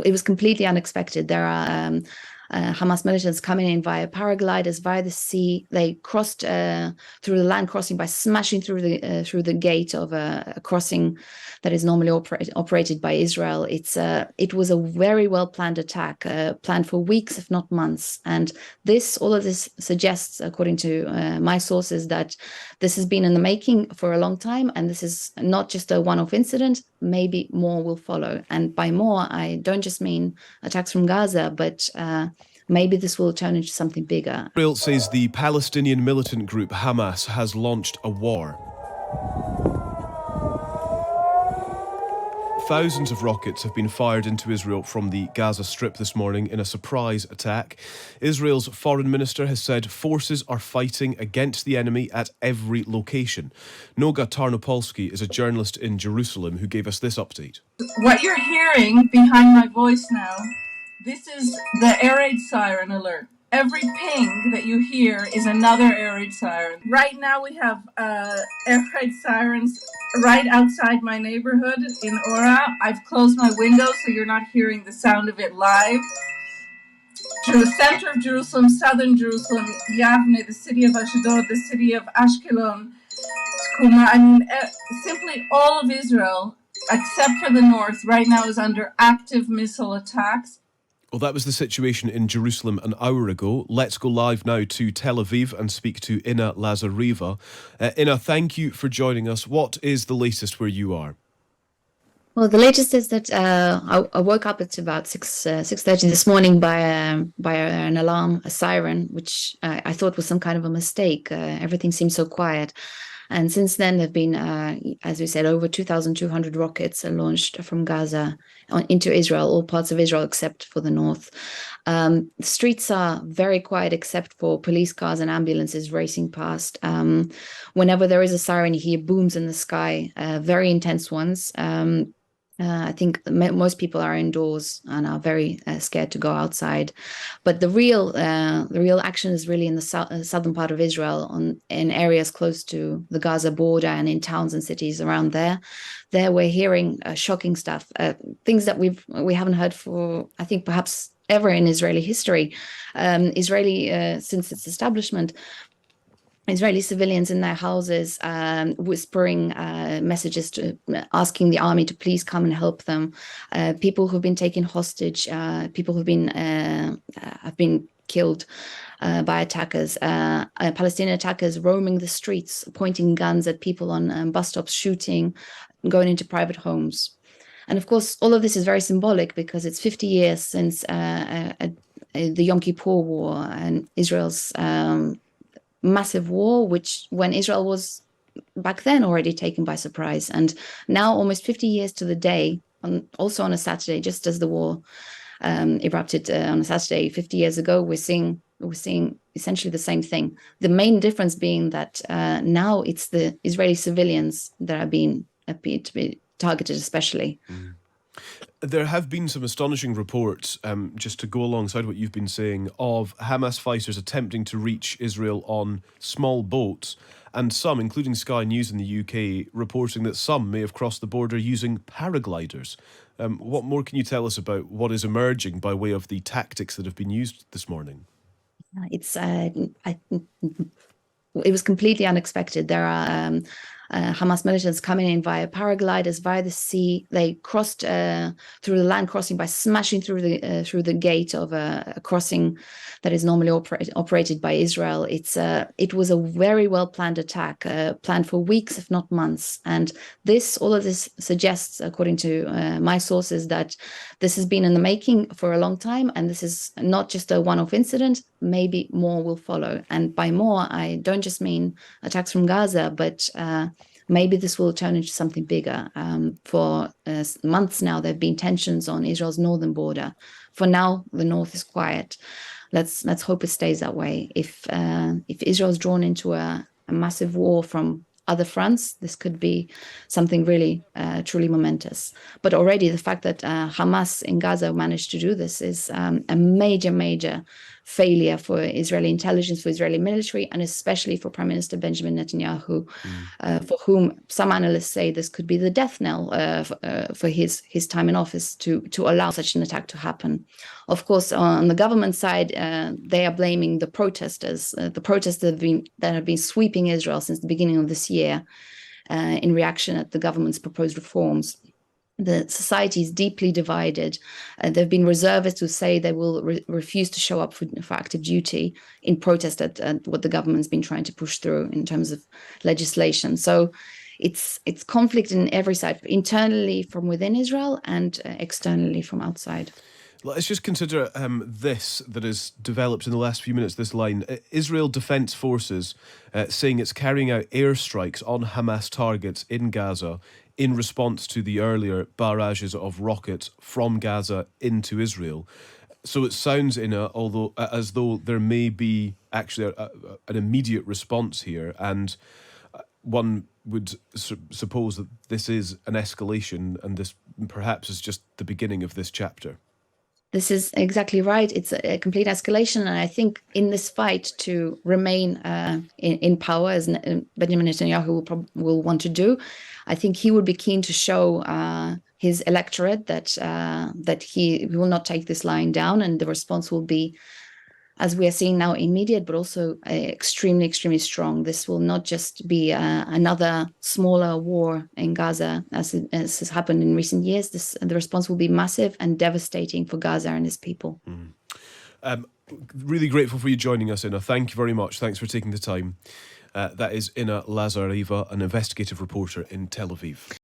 it was completely unexpected. There are Hamas militants coming in via paragliders, via the sea. They crossed through the land crossing by smashing through the gate of a crossing that is normally operated by Israel. It was a very well planned attack, planned for weeks, if not months. And all of this suggests, according to my sources, that this has been in the making for a long time, and this is not just a one-off incident. Maybe more will follow. And by more, I don't just mean attacks from Gaza, but maybe this will turn into something bigger. Israel says the Palestinian militant group Hamas has launched a war. Thousands of rockets have been fired into Israel from the Gaza Strip this morning in a surprise attack. Israel's foreign minister has said forces are fighting against the enemy at every location. Noga Tarnopolsky is a journalist in Jerusalem who gave us this update. What you're hearing behind my voice now, this is the air raid siren alert. Every ping that you hear is another air raid siren. Right now we have air raid sirens right outside my neighborhood in Ora. I've closed my window so you're not hearing the sound of it live. To the center of Jerusalem, southern Jerusalem, Yavne, the city of Ashdod, the city of Ashkelon, Tkuma. I mean, simply all of Israel, except for the north, right now is under active missile attacks. Well, that was the situation in Jerusalem an hour ago. Let's go live now to Tel Aviv and speak to Inna Lazareva. Inna, thank you for joining us. What is the latest where you are? Well, the latest is that I woke up at about 6:30 this morning by an alarm, a siren, which I thought was some kind of a mistake. Everything seemed so quiet. And since then, there have been, as we said, over 2,200 rockets launched from Gaza into Israel, all parts of Israel except for the north. The streets are very quiet except for police cars and ambulances racing past. Whenever there is a siren, you hear booms in the sky, very intense ones. I think most people are indoors and are very scared to go outside. But the real action is really in the southern part of Israel, in areas close to the Gaza border and in towns and cities around there. There we're hearing shocking stuff, things that we haven't heard for, I think, perhaps ever in Israeli history. Since its establishment, Israeli civilians in their houses whispering messages asking the army to please come and help them. People who've been taken hostage, people who've been have been killed by attackers. Palestinian attackers roaming the streets, pointing guns at people on bus stops, shooting, going into private homes. And of course, all of this is very symbolic because it's 50 years since the Yom Kippur War and Israel's massive war, which when Israel was back then already taken by surprise. And now almost 50 years to the day, also on a Saturday, just as the war erupted on a Saturday 50 years ago, we're seeing essentially the same thing. The main difference being that now it's the Israeli civilians that appear to be targeted especially. Mm. There have been some astonishing reports, just to go alongside what you've been saying, of Hamas fighters attempting to reach Israel on small boats, and some, including Sky News in the UK, reporting that some may have crossed the border using paragliders. What more can you tell us about what is emerging by way of the tactics that have been used this morning? It was completely unexpected. There are Hamas militants coming in via paragliders, via the sea. They crossed through the land crossing by smashing through the gate of a crossing that is normally operated by Israel. It was a very well planned attack, planned for weeks, if not months. And all of this suggests, according to my sources, that this has been in the making for a long time, and this is not just a one-off incident. Maybe more will follow. And by more, I don't just mean attacks from Gaza, but maybe this will turn into something bigger. For months now, there have been tensions on Israel's northern border. For now, the north is quiet. Let's hope it stays that way. If Israel is drawn into a massive war from other fronts, this could be something really truly momentous. But already the fact that Hamas in Gaza managed to do this is a major failure for Israeli intelligence, for Israeli military, and especially for Prime Minister Benjamin Netanyahu, for whom some analysts say this could be the death knell for his time in office to allow such an attack to happen. Of course, on the government side, they are blaming the protesters that have been sweeping Israel since the beginning of this year in reaction at the government's proposed reforms. The society is deeply divided. There have been reservists who say they will refuse to show up for active duty in protest at what the government's been trying to push through in terms of legislation. So it's conflict in every side, internally from within Israel and externally from outside. Let's just consider this that has developed in the last few minutes, this line. Israel Defense Forces saying it's carrying out airstrikes on Hamas targets in Gaza in response to the earlier barrages of rockets from Gaza into Israel. So it sounds, as though there may be actually an immediate response here, and one would suppose that this is an escalation, and this perhaps is just the beginning of this chapter. This is exactly right. It's a complete escalation. And I think in this fight to remain in power, as Benjamin Netanyahu will want to do, I think he would be keen to show his electorate that he will not take this lying down, and the response will be, as we are seeing now, immediate, but also extremely strong. This will not just be another smaller war in Gaza, as has happened in recent years. The response will be massive and devastating for Gaza and its people. Really grateful for you joining us, Inna. Thank you very much. Thanks for taking the time. That is Inna Lazareva, an investigative reporter in Tel Aviv.